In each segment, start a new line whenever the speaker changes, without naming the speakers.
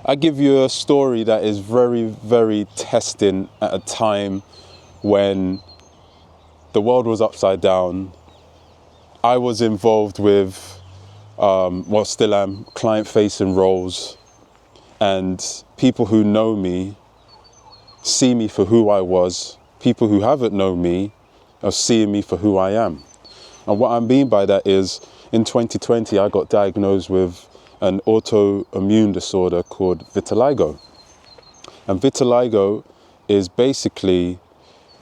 I give you a story that is very, very testing at a time when the world was upside down. I was involved with, well, still am, client-facing roles, and people who know me see me for who I was. People who haven't known me are seeing me for who I am. And what I mean by that is, in 2020, I got diagnosed with an autoimmune disorder called vitiligo. And vitiligo is basically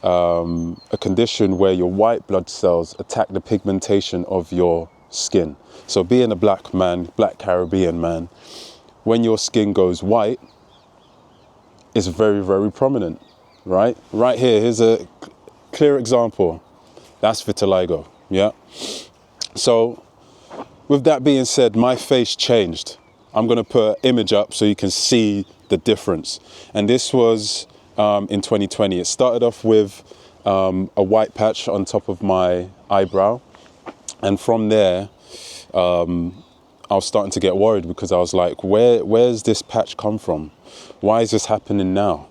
a condition where your white blood cells attack the pigmentation of your skin. So being a black man, black Caribbean man, when your skin goes white, it's very, very prominent, right? Right here, here's a clear example. That's vitiligo, yeah? So with that being said, my face changed. I'm going to put an image up so you can see the difference. And this was in 2020. It started off with a white patch on top of my eyebrow. And from there, I was starting to get worried because I was like, where's this patch come from? Why is this happening now?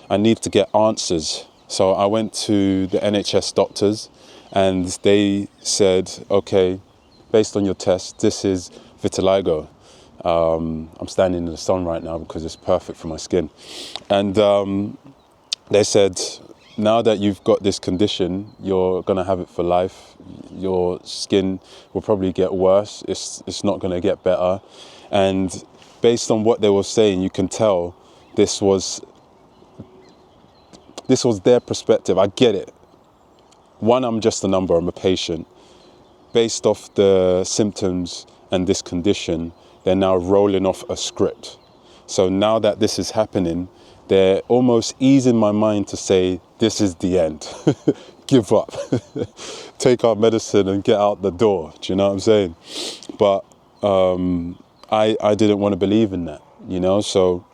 I need to get answers. So I went to the NHS doctors and they said, okay, based on your test, this is vitiligo. I'm standing in the sun right now because it's perfect for my skin. And they said, now that you've got this condition, you're going to have it for life. Your skin will probably get worse. It's not going to get better. And based on what they were saying, you can tell this was their perspective. I get it. One, I'm just a number, I'm a patient. Based off the symptoms and this condition, they're now rolling off a script. So now that this is happening, they're almost easing my mind to say, this is the end. Give up. Take our medicine and get out the door. Do you know what I'm saying? But I didn't want to believe in that, you know? So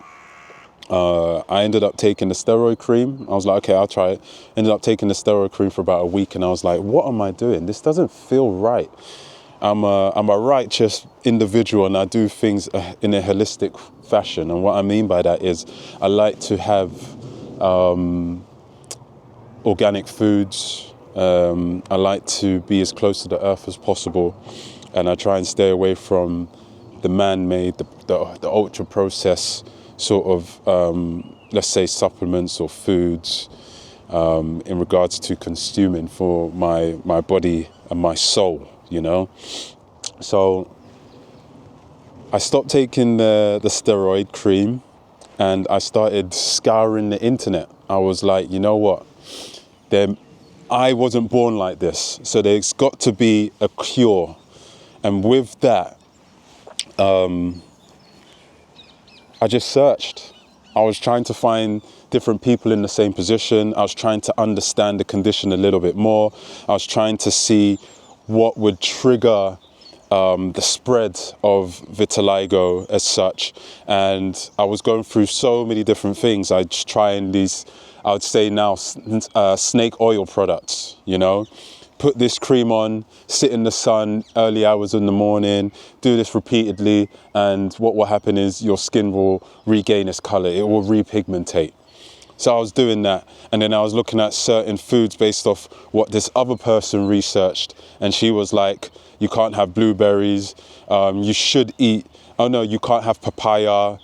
I ended up taking the steroid cream. I was like, okay, I'll try it. Ended up taking the steroid cream for about a week, and I was like, what am I doing? This doesn't feel right. I'm a righteous individual, and I do things in a holistic fashion. And what I mean by that is I like to have organic foods. I like to be as close to the earth as possible, and I try and stay away from the man-made, the ultra-processed sort of, let's say, supplements or foods in regards to consuming for my body and my soul, you know. So I stopped taking the steroid cream and I started scouring the internet. I was like, you know what? I wasn't born like this, so there's got to be a cure. And with that, I just searched. I was trying to find different people in the same position. I was trying to understand the condition a little bit more. I was trying to see what would trigger the spread of vitiligo as such. And I was going through so many different things. I was trying these, I would say now, snake oil products, you know. Put this cream on, sit in the sun early hours in the morning, do this repeatedly, and what will happen is your skin will regain its color, it will repigmentate. So I was doing that, and then I was looking at certain foods based off what this other person researched, and she was like, you can't have blueberries, you should eat, oh no, you can't have papaya,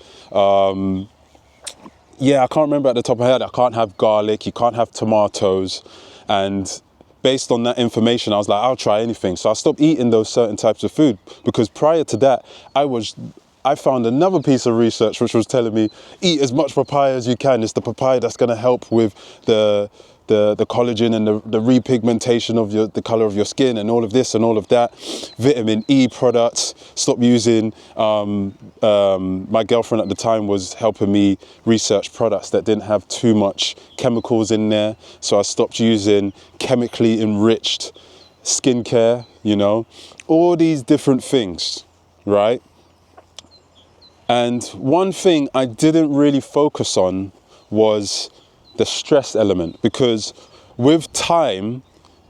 yeah, I can't remember at the top of my head, I can't have garlic, you can't have tomatoes, and based on that information, I was like, I'll try anything. So I stopped eating those certain types of food, because prior to that, I found another piece of research which was telling me, eat as much papaya as you can. It's the papaya that's going to help with the collagen and the repigmentation of the color of your skin and all of this and all of that. Vitamin E products. Stop using, my girlfriend at the time was helping me research products that didn't have too much chemicals in there. So I stopped using chemically enriched skincare, you know, all these different things, right? And one thing I didn't really focus on was the stress element, because with time,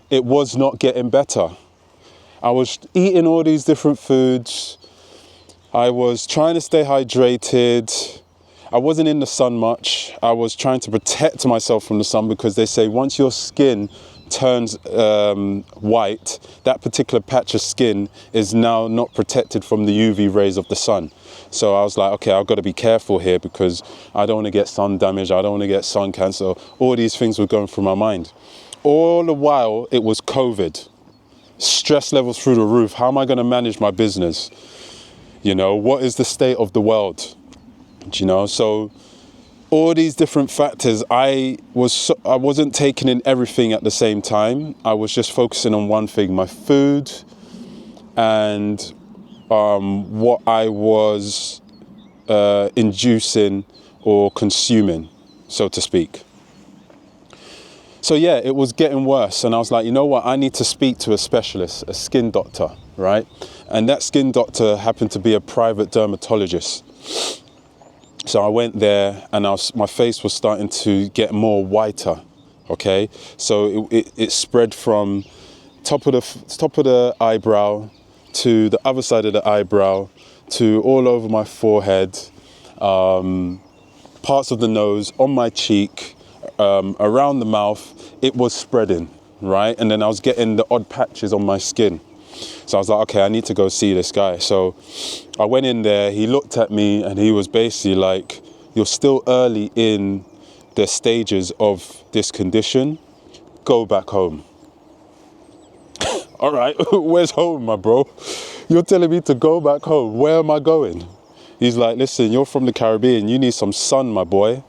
it was not getting better. I was eating all these different foods. I was trying to stay hydrated. I wasn't in the sun much. I was trying to protect myself from the sun, because they say once your skin turns white, that particular patch of skin is now not protected from the UV rays of the sun. So I was like, okay, I've got to be careful here, because I don't want to get sun damage, I don't want to get sun cancer. All these things were going through my mind. All the while, it was COVID. Stress levels through the roof. How am I going to manage my business? You know, what is the state of the world? You know, so all these different factors, I wasn't taking in everything at the same time. I was just focusing on one thing: my food and what I was inducing or consuming, so to speak. So yeah, it was getting worse, and I was like, you know what, I need to speak to a specialist, a skin doctor, right? And that skin doctor happened to be a private dermatologist. So I went there, and my face was starting to get more whiter, okay? So it spread from top of the eyebrow to the other side of the eyebrow to all over my forehead, parts of the nose, on my cheek, around the mouth. It was spreading, right? And then I was getting the odd patches on my skin. So I was like, okay, I need to go see this guy. So I went in there, he looked at me, and he was basically like, you're still early in the stages of this condition, go back home. All right, where's home, my bro? You're telling me to go back home, where am I going? He's like, listen, you're from the Caribbean, you need some sun, my boy.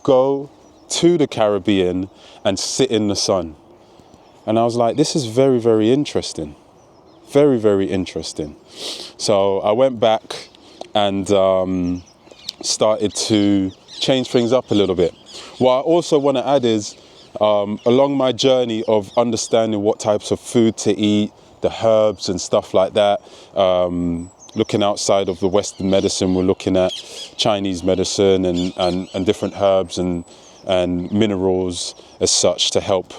Go to the Caribbean and sit in the sun. And I was like, this is very, very interesting. Very, very interesting. So I went back and started to change things up a little bit. What I also want to add is, along my journey of understanding what types of food to eat, the herbs and stuff like that, looking outside of the Western medicine, we're looking at Chinese medicine and different herbs and minerals as such to help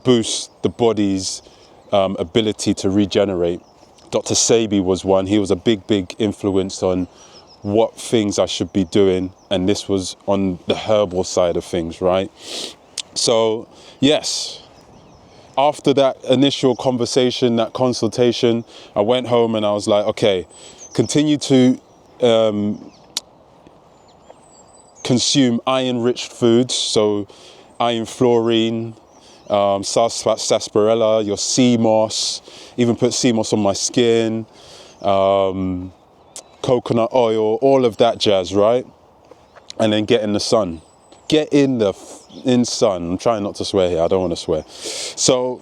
boost the body's ability to regenerate. Dr. Sebi was one. He was a big influence on what things I should be doing, and this was on the herbal side of things, right? So yes, after that initial conversation, that consultation, I went home and I was like, okay, continue to consume iron-rich foods, so iron fluorine, sarsaparilla, your sea moss, even put sea moss on my skin, coconut oil, all of that jazz, right? And then get in the sun. Get in the sun. I'm trying not to swear here, I don't want to swear. So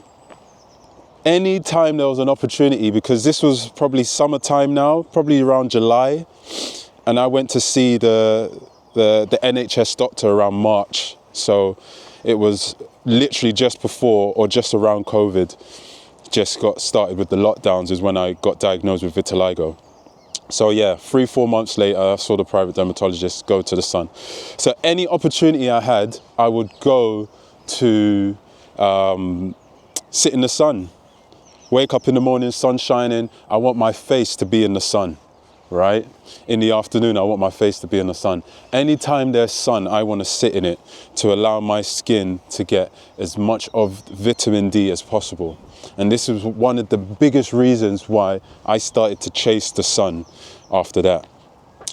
anytime there was an opportunity, because this was probably summertime now, probably around July, and I went to see the NHS doctor around March. So it was literally just before or just around COVID, just got started with the lockdowns, is when I got diagnosed with vitiligo. So yeah, 3-4 months later, I saw the private dermatologist, go to the sun. So any opportunity I had, I would go to sit in the sun. Wake up in the morning, sun shining, I want my face to be in the sun, right? In the afternoon, I want my face to be in the sun. Anytime there's sun, I want to sit in it to allow my skin to get as much of vitamin D as possible. And this is one of the biggest reasons why I started to chase the sun after that.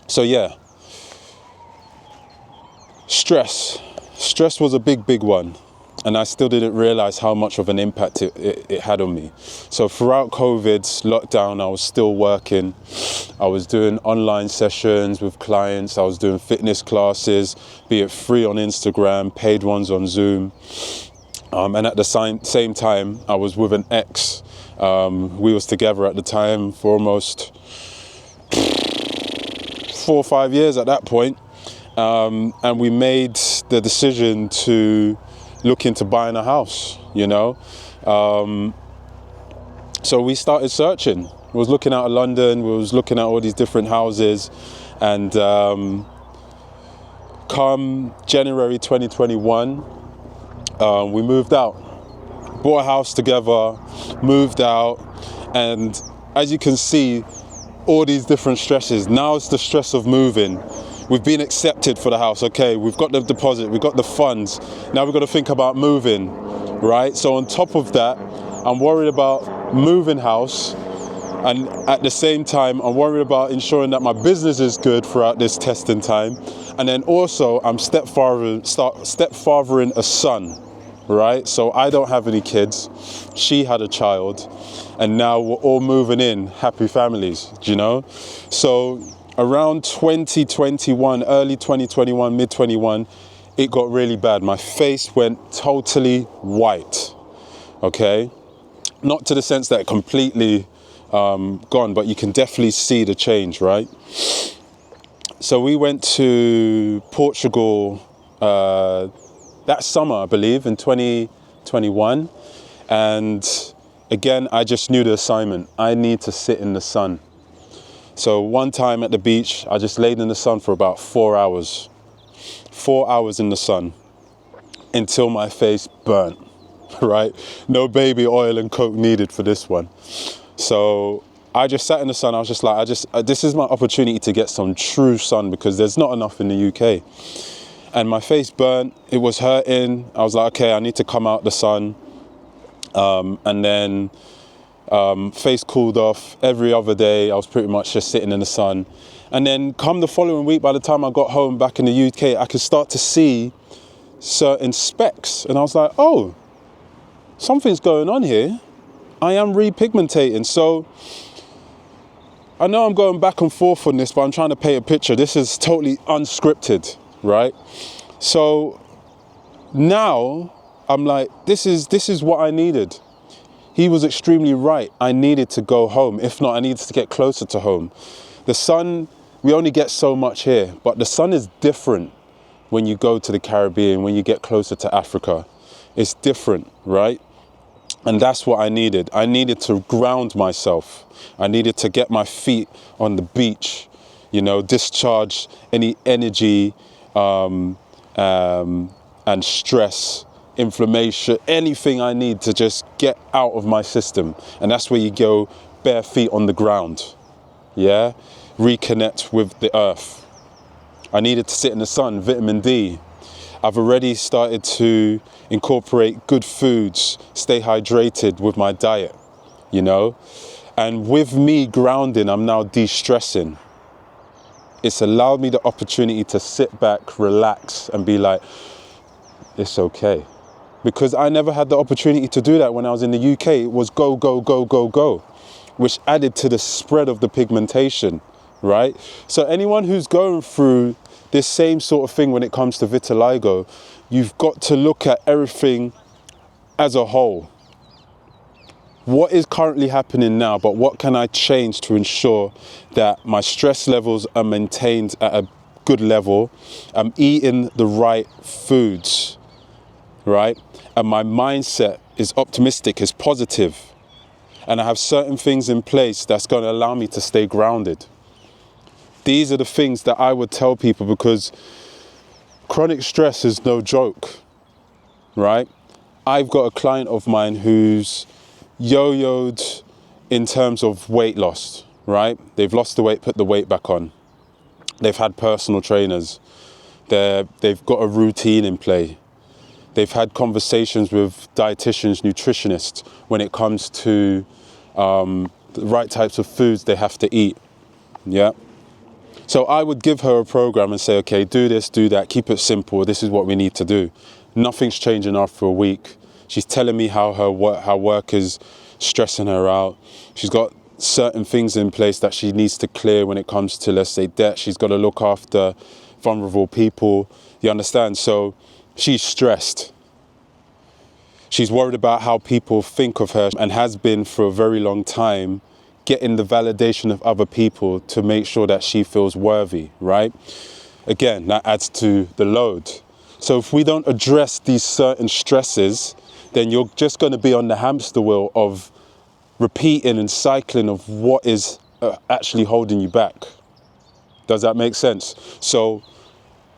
So yeah, stress was a big one. And I still didn't realize how much of an impact it had on me. So throughout COVID's lockdown, I was still working. I was doing online sessions with clients. I was doing fitness classes, be it free on Instagram, paid ones on Zoom. And at the same time, I was with an ex. We was together at the time for almost 4 or 5 years at that point. And we made the decision to look into buying a house, you know. So we started searching. We was looking out of London, we was looking at all these different houses, and come January 2021, we moved out. Bought a house together, moved out, and as you can see, all these different stresses. Now it's the stress of moving. We've been accepted for the house. Okay, we've got the deposit, we've got the funds. Now we've got to think about moving, right? So on top of that, I'm worried about moving house. And at the same time, I'm worried about ensuring that my business is good throughout this testing time. And then also, I'm stepfathering a son, right? So I don't have any kids. She had a child. And now we're all moving in, happy families, you know? So around 2021, early 2021, mid 21, it got really bad. My face went totally white, okay? Not to the sense that it completely gone, but you can definitely see the change, right? So we went to Portugal that summer, I believe, in 2021. And again, I just knew the assignment. I need to sit in the sun. So one time at the beach, I just laid in the sun for about 4 hours. 4 hours in the sun until my face burnt, right? No baby oil and coke needed for this one. So I just sat in the sun. I was just like, this is my opportunity to get some true sun because there's not enough in the UK. And my face burnt. It was hurting. I was like, okay, I need to come out the sun. And then face cooled off. Every other day, I was pretty much just sitting in the sun. And then come the following week, by the time I got home back in the UK, I could start to see certain specks. And I was like, oh, something's going on here. I am repigmentating. So I know I'm going back and forth on this, but I'm trying to paint a picture. This is totally unscripted, right? So now I'm like, this is what I needed. He was extremely right. I needed to go home. If not, I needed to get closer to home. The sun, we only get so much here, but the sun is different when you go to the Caribbean, when you get closer to Africa. It's different, right? And that's what I needed. I needed to ground myself. I needed to get my feet on the beach, you know, discharge any energy and stress, inflammation, anything I need to just get out of my system. And that's where you go bare feet on the ground, yeah? Reconnect with the earth. I needed to sit in the sun, vitamin D. I've already started to incorporate good foods, stay hydrated with my diet, you know? And with me grounding, I'm now de-stressing. It's allowed me the opportunity to sit back, relax, and be like, it's okay. Because I never had the opportunity to do that when I was in the UK. It was go, go, go, go, go, which added to the spread of the pigmentation, right? So anyone who's going through this same sort of thing when it comes to vitiligo, you've got to look at everything as a whole. What is currently happening now, but what can I change to ensure that my stress levels are maintained at a good level? I'm eating the right foods, right? And my mindset is optimistic, is positive. And I have certain things in place that's going to allow me to stay grounded. These are the things that I would tell people because chronic stress is no joke, right? I've got a client of mine who's yo-yoed in terms of weight loss, right? They've lost the weight, put the weight back on. They've had personal trainers. They've got a routine in play. They've had conversations with dietitians, nutritionists when it comes to the right types of foods they have to eat, yeah? So I would give her a program and say, okay, do this, do that, keep it simple. This is what we need to do. Nothing's changing after a week. She's telling me how her work is stressing her out. She's got certain things in place that she needs to clear when it comes to, let's say, debt. She's got to look after vulnerable people. You understand? So she's stressed. She's worried about how people think of her and has been for a very long time, getting the validation of other people to make sure that she feels worthy, right? Again, that adds to the load. So if we don't address these certain stresses, then you're just going to be on the hamster wheel of repeating and cycling of what is actually holding you back. Does that make sense? So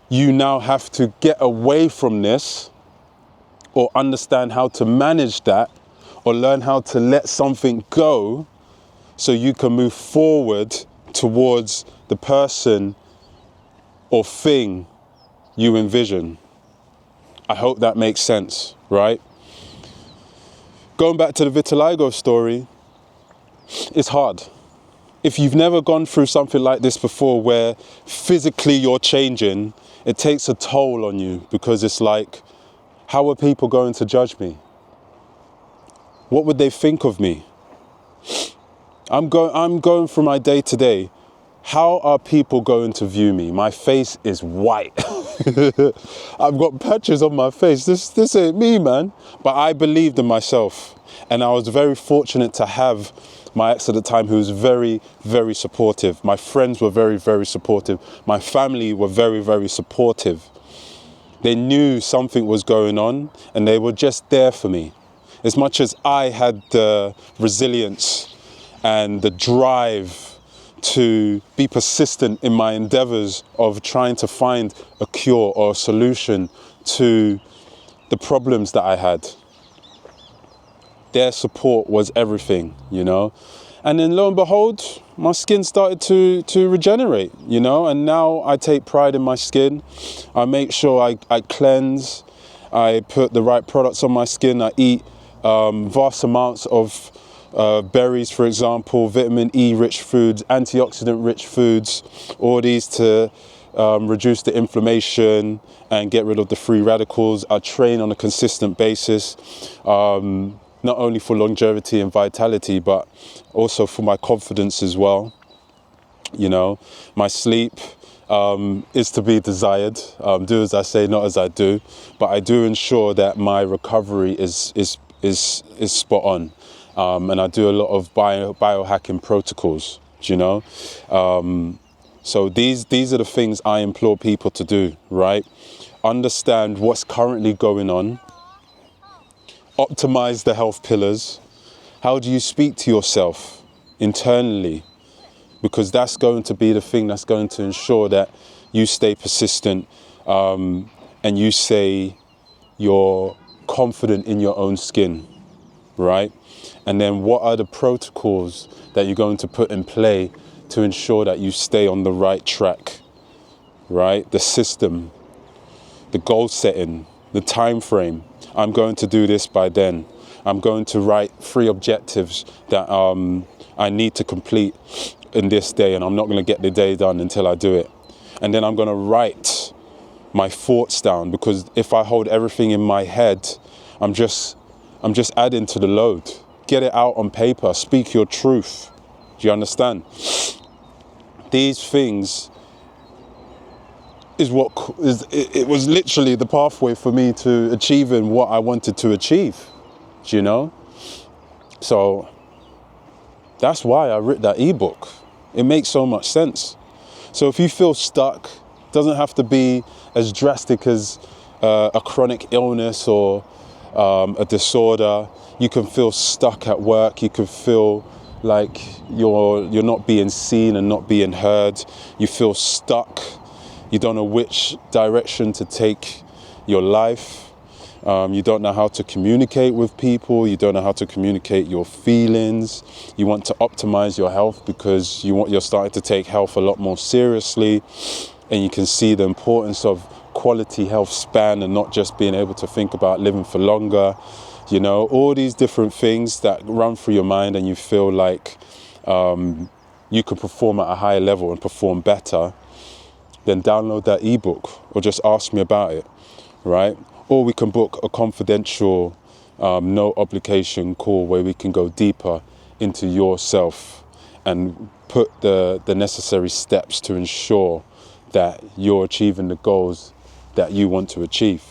you now have to get away from this or understand how to manage that or learn how to let something go so you can move forward towards the person or thing you envision. I hope that makes sense, right? Going back to the vitiligo story, it's hard. If you've never gone through something like this before where physically you're changing, it takes a toll on you, because it's like, how are people going to judge me? What would they think of me? I'm going through my day to day. How are people going to view me? My face is white. I've got patches on my face. This ain't me, man. But I believed in myself. And I was very fortunate to have my ex at the time, who was very, very supportive. My friends were very, very supportive. My family were very, very supportive. They knew something was going on, and they were just there for me. As much as I had the resilience and the drive to be persistent in my endeavors of trying to find a cure or a solution to the problems that I had, their support was everything, you know. And then lo and behold, my skin started to regenerate, you know, and now I take pride in my skin. I make sure I cleanse, I put the right products on my skin, I eat vast amounts of berries, for example, vitamin E rich foods, antioxidant rich foods, all these to reduce the inflammation and get rid of the free radicals. I train on a consistent basis, not only for longevity and vitality, but also for my confidence as well. You know, my sleep is to be desired. Do as I say, not as I do. But I do ensure that my recovery is spot on. And I do a lot of biohacking protocols, you know. So these are the things I implore people to do, right? Understand what's currently going on. Optimize the health pillars. How do you speak to yourself internally? Because that's going to be the thing that's going to ensure that you stay persistent, and you say you're confident in your own skin, right? And then what are the protocols that you're going to put in play to ensure that you stay on the right track, right? The system, the goal setting, the time frame. I'm going to do this by then. I'm going to write 3 objectives that I need to complete in this day, and I'm not going to get the day done until I do it. And then I'm going to write my thoughts down, because if I hold everything in my head, I'm just adding to the load. Get it out on paper. Speak your truth. Do you understand? These things is what is. It was literally the pathway for me to achieving what I wanted to achieve. Do you know? So that's why I wrote that ebook. It makes so much sense. So if you feel stuck, it doesn't have to be as drastic as a chronic illness or a disorder. You can feel stuck at work. You can feel like you're not being seen and not being heard. You feel stuck. You don't know which direction to take your life. You don't know how to communicate with people. You don't know how to communicate your feelings. You want to optimize your health because you're starting to take health a lot more seriously, and you can see the importance of quality health span and not just being able to think about living for longer. You know, all these different things that run through your mind, and you feel like you can perform at a higher level and perform better, then download that ebook or just ask me about it, right? Or we can book a confidential, no obligation call where we can go deeper into yourself and put the necessary steps to ensure that you're achieving the goals that you want to achieve.